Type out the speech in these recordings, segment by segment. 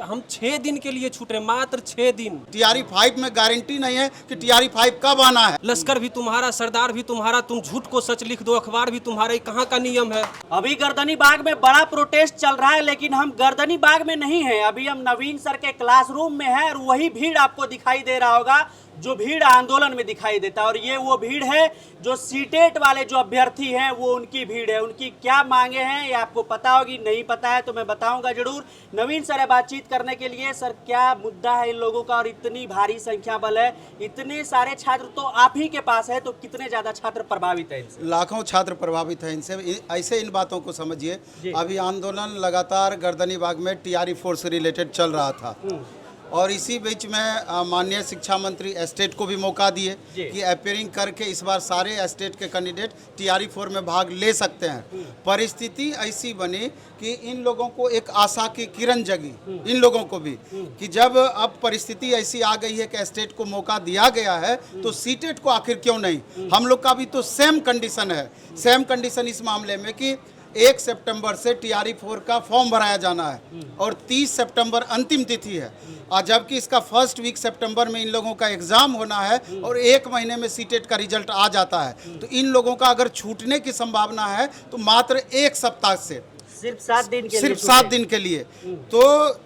हम 6 दिन के लिए छूट रहे, मात्र 6 दिन। टीआरई 5 में गारंटी नहीं है कि टीआरई 5 कब आना है। लश्कर भी तुम्हारा, सरदार भी तुम्हारा, तुम झूठ को सच लिख दो, अखबार भी तुम्हारा, ये कहाँ का नियम है? अभी गर्दनी बाग में बड़ा प्रोटेस्ट चल रहा है, लेकिन हम गर्दनी बाग में नहीं हैं। अभी हम नवीन सर के क्लासरूम में हैं और वही भीड़ आपको दिखाई दे रहा होगा जो भीड़ आंदोलन में दिखाई देता है। और ये वो भीड़ है जो सीटेट वाले जो अभ्यर्थी हैं, वो उनकी भीड़ है। उनकी क्या मांगे हैं ये आपको पता होगी, नहीं पता है तो मैं बताऊंगा जरूर। नवीन सर है बातचीत करने के लिए। सर, क्या मुद्दा है इन लोगों का और इतनी भारी संख्या बल है, इतने सारे छात्र तो आप ही के पास है, तो कितने ज्यादा छात्र प्रभावित है इनसे? लाखों छात्र प्रभावित हैं इनसे। ऐसे इन बातों को समझिए, अभी आंदोलन लगातार गर्दनी बाग में टीआरई 4 से रिलेटेड चल रहा था और इसी बीच में माननीय शिक्षा मंत्री एस्टेट को भी मौका दिए कि अपेयरिंग करके इस बार सारे एस्टेट के कैंडिडेट टीआरई 4 में भाग ले सकते हैं। परिस्थिति ऐसी बनी कि इन लोगों को एक आशा की किरण जगी, इन लोगों को भी, कि जब अब परिस्थिति ऐसी आ गई है कि एस्टेट को मौका दिया गया है तो सीटेट को आखिर क्यों नहीं। हम लोग का भी तो सेम कंडीशन है, सेम कंडीशन इस मामले में कि 1 सितंबर से टीआरई 4 का फॉर्म भराया जाना है और 30 सितंबर अंतिम तिथि है, और जबकि इसका फर्स्ट वीक सितंबर में इन लोगों का एग्जाम होना है और 1 महीने में सीटेट का रिजल्ट आ जाता है। तो इन लोगों का अगर छूटने की संभावना है तो मात्र 1 सप्ताह से, सिर्फ 7 दिन के लिए, सिर्फ 7 दिन के लिए। तो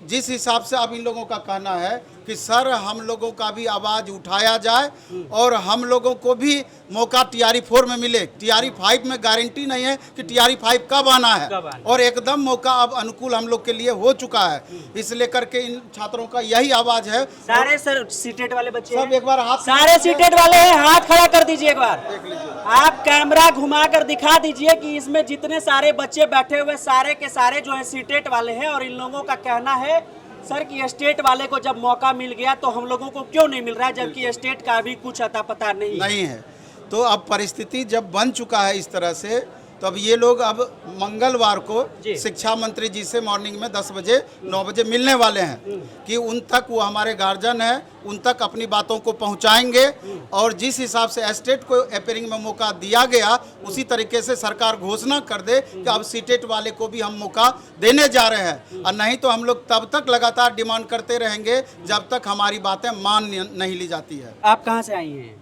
जिस हिसाब से अब इन लोगों का कहना है कि सर हम लोगों का भी आवाज उठाया जाए और हम लोगों को भी मौका टीआरई 4 में मिले। टीआरई 5 में गारंटी नहीं है कि टीआरई 5 कब आना है और एकदम मौका अब अनुकूल हम लोग के लिए हो चुका है। इसलिए करके इन छात्रों का यही आवाज है। सारे सर सीटेट वाले बच्चे सब एक बार हाथ, सारे सीटेट वाले हैं, हाथ खड़ा कर दीजिए एक बार। आप कैमरा घुमा कर दिखा दीजिए कि इसमें जितने सारे बच्चे बैठे हुए सारे के सारे जो है सीटेट वाले हैं। और इन लोगों का कहना है सर कि स्टेट वाले को जब मौका मिल गया तो हम लोगों को क्यों नहीं मिल रहा है, जबकि स्टेट का भी कुछ अता पता नहीं है। तो अब परिस्थिति जब बन चुका है इस तरह से, तो अब ये लोग अब मंगलवार को शिक्षा मंत्री जी से मॉर्निंग में 10 बजे 9 बजे मिलने वाले हैं कि उन तक वो हमारे गार्जियन हैं, उन तक अपनी बातों को पहुंचाएंगे और जिस हिसाब से एस्टेट को अपेयरिंग में मौका दिया गया उसी तरीके से सरकार घोषणा कर दे कि अब सीटेट वाले को भी हम मौका देने जा रहे हैं। और नहीं तो हम लोग तब तक लगातार डिमांड करते रहेंगे जब तक हमारी बातें मान नहीं ली जाती है। आप कहाँ से आई हैं?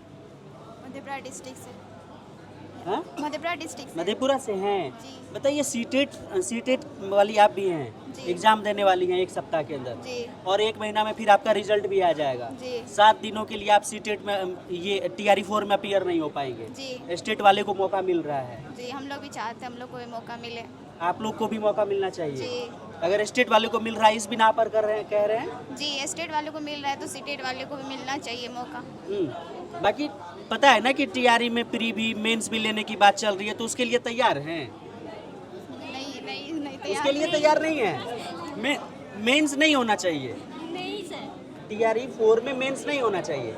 मधेपुरा डिस्ट्रिक्ट से। हाँ? मधेपुरा डिस्ट्रिक्ट से। मधेपुरा से हैं। जी। बताइए, सीटेट वाली आप भी हैं, एग्जाम देने वाली हैं 1 सप्ताह के अंदर जी। और 1 महीना में फिर आपका रिजल्ट भी आ जाएगा जी। 7 दिनों के लिए आप सीटेट में ये टीआरई 4 में अपीयर नहीं हो पाएंगे जी। स्टेट वाले को मौका मिल रहा है जी, हम लोग भी चाहते हैं हम लोग को भी मौका मिले। आप लोग को भी मौका मिलना चाहिए जी। अगर स्टेट वाले को मिल रहा है इस बिना पर कह रहे हैं जी, स्टेट वाले को मिल रहा है तो सीटेट वाले को भी मिलना चाहिए मौका। बाकी पता है ना कि टीआरई में प्री भी मेंस भी लेने की बात चल रही है, तो उसके लिए तैयार हैं? नहीं तैयार उसके लिए तैयार नहीं है। मेंस नहीं होना चाहिए, नहीं सर, टीआरई 4 में मेंस नहीं होना चाहिए,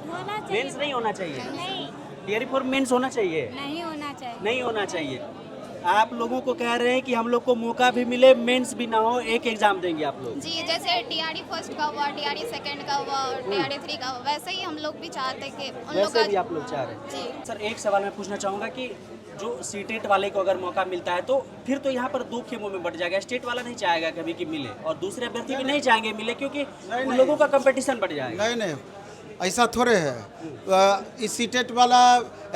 होना चाहिए। मेंस नहीं होना चाहिए, नहीं, टीआरई 4 मेंस होना चाहिए, नहीं होना चाहिए। नहीं होना चाहिए। आप लोगों को कह रहे हैं कि हम लोग को मौका भी मिले, मेंस भी ना हो, एक एग्जाम देंगे आप लोग। जी, जैसे टीआरई फर्स्ट का हुआ, टीआरई सेकंड का हुआ और टीआरई 3 का हुआ, वैसे ही हम लोग भी चाहते हैं कि उन लोग वैसे भी आप लोग चाह रहे हैं। जी। सर, एक सवाल मैं पूछना चाहूँगा कि जो सीटेट वाले को अगर मौका मिलता है तो फिर तो यहाँ पर 2 खेमों में बढ़ जाएगा। स्टेट वाला नहीं चाहेगा कभी कि मिले और दूसरे अभ्यर्थी भी नहीं चाहेंगे मिले, क्योंकि उन लोगों का कंपटीशन बढ़ जाएगा। नहीं, ऐसा थोड़े है। इस सीटेट वाला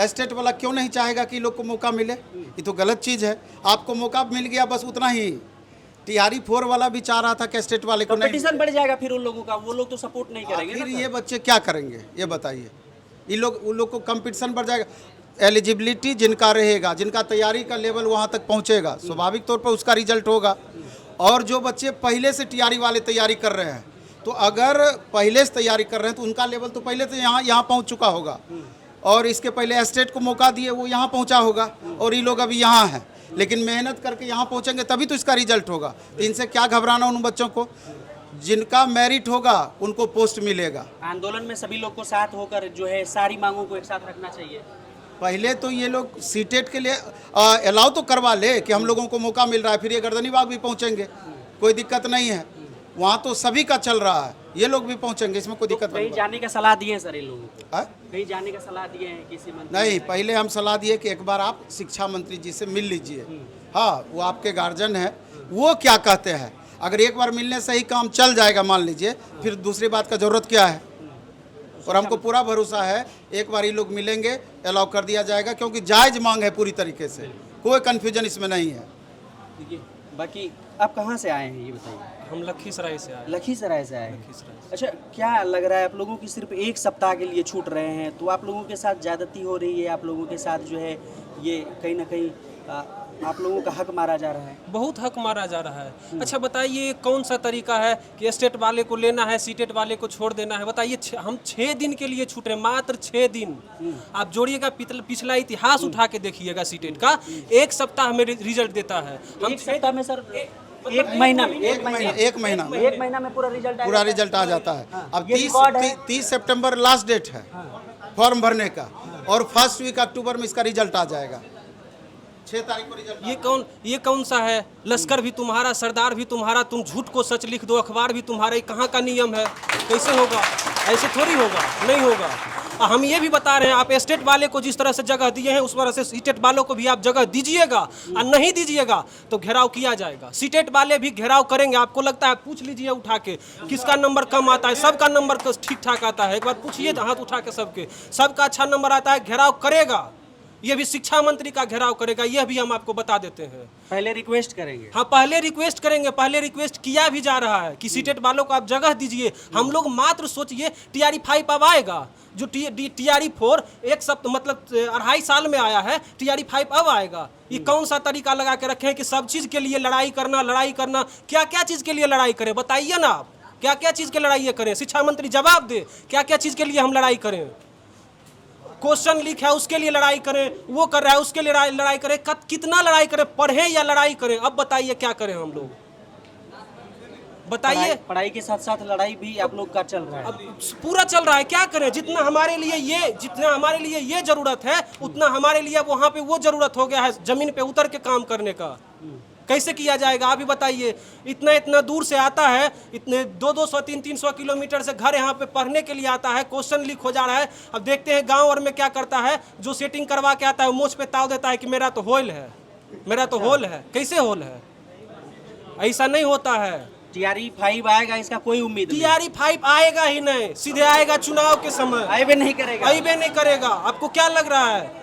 एस्टेट वाला क्यों नहीं चाहेगा कि लोग को मौका मिले? ये तो गलत चीज़ है। आपको मौका मिल गया बस उतना ही। टीआरई 4 वाला भी चाह रहा था कि स्टेट वाले को नहीं। कंपटीशन बढ़ जाएगा फिर उन लोगों का, वो लोग तो सपोर्ट नहीं करेंगे। फिर ये बच्चे क्या करेंगे ये बताइए? उन लोग को कंपटीशन बढ़ जाएगा। एलिजिबिलिटी जिनका रहेगा, जिनका तैयारी का लेवल वहाँ तक पहुँचेगा, स्वाभाविक तौर पर उसका रिजल्ट होगा। और जो बच्चे पहले से टीआरई वाले तैयारी कर रहे हैं, तो अगर पहले से तैयारी कर रहे हैं तो उनका लेवल तो पहले से यहाँ पहुँच चुका होगा और इसके पहले स्टेट को मौका दिए वो यहाँ पहुँचा होगा और ये लोग अभी यहाँ हैं, लेकिन मेहनत करके यहाँ पहुँचेंगे तभी तो इसका रिजल्ट होगा। तो इनसे क्या घबराना उन बच्चों को? जिनका मेरिट होगा उनको पोस्ट मिलेगा। आंदोलन में सभी लोग को साथ होकर जो है सारी मांगों को एक साथ रखना चाहिए। पहले तो ये लोग सीटेट के लिए अलाउ तो करवा ले कि हम लोगों को मौका मिल रहा है, फिर ये गर्दनी बाग भी पहुँचेंगे, कोई दिक्कत नहीं है। वहाँ तो सभी का चल रहा है, ये लोग भी पहुँचेंगे, इसमें कोई दिक्कत कहीं जाने का सलाह दिए सर इन लोगों को? नहीं। कहीं जाने का सलाह दिए हैं किसी मंत्री? नहीं, पहले हम सलाह दिए कि एक बार आप शिक्षा मंत्री जी से मिल लीजिए। हाँ, वो आपके गार्जियन हैं, वो क्या कहते हैं। अगर एक बार मिलने से ही काम चल जाएगा मान लीजिए, फिर दूसरी बात का ज़रूरत क्या है। और हमको पूरा भरोसा है एक बार ये लोग मिलेंगे, अलाउ कर दिया जाएगा, क्योंकि जायज़ मांग है पूरी तरीके से, कोई कन्फ्यूजन इसमें नहीं है। देखिए बाकी आप कहाँ से आए हैं ये बताइए। हम लखीसराय से आए। लखीसराय से आए हैं। लखीसराय से। अच्छा, क्या लग रहा है आप लोगों की सिर्फ एक सप्ताह के लिए छूट रहे हैं, तो आप लोगों के साथ ज़्यादती हो रही है, आप लोगों के साथ जो है ये कहीं ना कहीं आप लोगों का हक मारा जा रहा है। बहुत हक मारा जा रहा है। अच्छा बताइए कौन सा तरीका है कि स्टेट वाले को लेना है, सीटेट वाले को छोड़ देना है। बताइए हम 6 दिन के लिए छूट रहे हैं, मात्र 6 दिन। आप जोड़िएगा पिछला इतिहास उठा के देखिएगा सीटेट का, एक सप्ताह में रिजल्ट देता है। हम एक सप्ताह में सर, एक महीना में एक महीना में पूरा रिजल्ट आ जाता है। अब ये रिकॉर्ड है। 30 सितंबर लास्ट डेट है फॉर्म भरने का, और फर्स्ट वीक अक्टूबर में इसका रिजल्ट आ जाएगा। 6 तारीख को रिजल्ट। ये कौन सा है? लश्कर भी तुम्हारा, सरदार भी तुम्हारा, तुम झूठ को सच लिख दो, अखबार भी तुम्हारा। ये कहाँ का नियम है? कैसे होगा? ऐसे थोड़ी होगा, नहीं होगा। हम ये भी बता रहे हैं, आप स्टेट वाले को जिस तरह से जगह दिए हैं उस तरह से सीटेट वालों को भी आप जगह दीजिएगा, और नहीं दीजिएगा तो घेराव किया जाएगा। सीटेट वाले भी घेराव करेंगे। आपको लगता है, पूछ लीजिए उठा के किसका नंबर कम आता है। सबका नंबर ठीक ठाक आता है, एक बार पूछिए हाथ उठा के सबका अच्छा नंबर आता है। घेराव करेगा, ये भी शिक्षा मंत्री का घेराव करेगा, यह भी हम आपको बता देते हैं। पहले रिक्वेस्ट करेंगे। हाँ, पहले रिक्वेस्ट करेंगे, पहले रिक्वेस्ट किया भी जा रहा है कि सीटेट वालों को आप जगह दीजिए। हम लोग मात्र सोचिए, TRE 5 अब आएगा, जो TRE 4 एक सप्ताह मतलब 2.5 साल में आया है, TRE 5 अब आएगा। ये कौन सा तरीका लगा के रखे हैं कि सब चीज़ के लिए लड़ाई करना। क्या क्या चीज़ के लिए लड़ाई करें बताइए ना आप, क्या क्या चीज़ के लड़ाई करें? शिक्षा मंत्री जवाब दे, क्या क्या चीज़ के लिए हम लड़ाई करें? क्वेश्चन लीक है उसके लिए लड़ाई करें, वो कर रहा है उसके लिए लड़ाई करें, कितना लड़ाई करें? पढ़ें या लड़ाई करें? अब बताइए क्या करें हम लोग, बताइए। पढ़ाई के साथ साथ लड़ाई भी आप लोग का चल रहा है। अब पूरा चल रहा है, क्या करें? जितना हमारे लिए ये जरूरत है, उतना हमारे लिए वहाँ पे वो जरूरत हो गया है जमीन पे उतर के काम करने का। कैसे किया जाएगा आप ही बताइए। इतना दूर से आता है, इतने 200 300 किलोमीटर से घर यहाँ पे पढ़ने के लिए आता है, क्वेश्चन लीक हो जा रहा है। अब देखते हैं गांव और में क्या करता है, जो सेटिंग करवा के आता है मोच पे ताव देता है कि मेरा तो होल है। कैसे होल है? ऐसा नहीं होता है। TRE 5 आएगा, इसका कोई उम्मीद नहीं। TRE 5 आएगा ही नहीं, सीधे आएगा चुनाव के समय। आएबे नहीं करेगा। आपको क्या लग रहा है?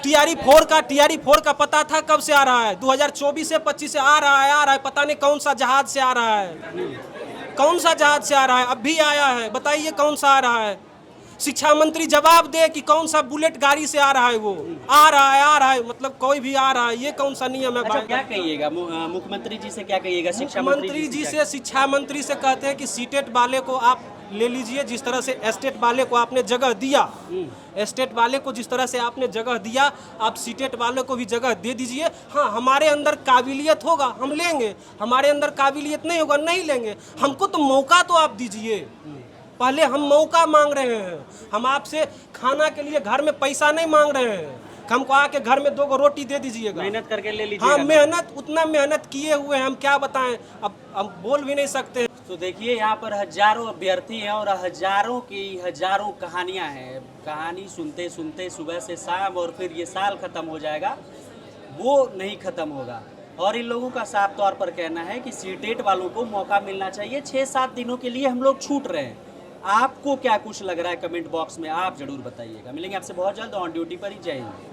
TRE 4 का पता था कब से आ रहा है? 2024 से 25 से आ रहा है। पता नहीं कौन सा जहाज से आ रहा है, अब भी आया है। बताइए कौन सा आ रहा है? शिक्षा मंत्री जवाब दे कि कौन सा बुलेट गाड़ी से आ रहा है। वो आ रहा है मतलब कोई भी आ रहा है, ये कौन सा नियम है? अच्छा, क्या कहिएगा मुख्यमंत्री जी से? क्या कहिएगा शिक्षा मंत्री जी से? शिक्षा मंत्री से कहते हैं कि सीटेट वाले को आप ले लीजिए, जिस तरह से स्टेट वाले को आपने जगह दिया, स्टेट वाले को जिस तरह से आपने जगह दिया, आप सीटेट वाले को भी जगह दे दीजिए। हाँ, हमारे अंदर काबिलियत होगा हम लेंगे, हमारे अंदर काबिलियत नहीं होगा नहीं लेंगे। हमको तो मौका तो आप दीजिए। पहले हम मौका मांग रहे हैं, हम आपसे खाना के लिए घर में पैसा नहीं मांग रहे हैं। हमको आके घर में 2 रोटी दे दीजिएगा, मेहनत करके ले लीजिएगा। हाँ, उतना मेहनत किए हुए हैं, हम क्या बताएं, अब हम बोल भी नहीं सकते। तो देखिए यहाँ पर हजारों अभ्यर्थी हैं और हजारों कहानियाँ हैं। कहानी सुनते सुनते सुबह से शाम, और फिर ये साल खत्म हो जाएगा, वो नहीं खत्म होगा। और इन लोगों का साफ तौर पर कहना है कि सीटेट वालों को मौका मिलना चाहिए। 6-7 दिनों के लिए हम लोग छूट रहे हैं। आपको क्या कुछ लग रहा है कमेंट बॉक्स में आप जरूर बताइएगा। मिलेंगे आपसे बहुत जल्द ऑन ड्यूटी पर ही। जय हिंद।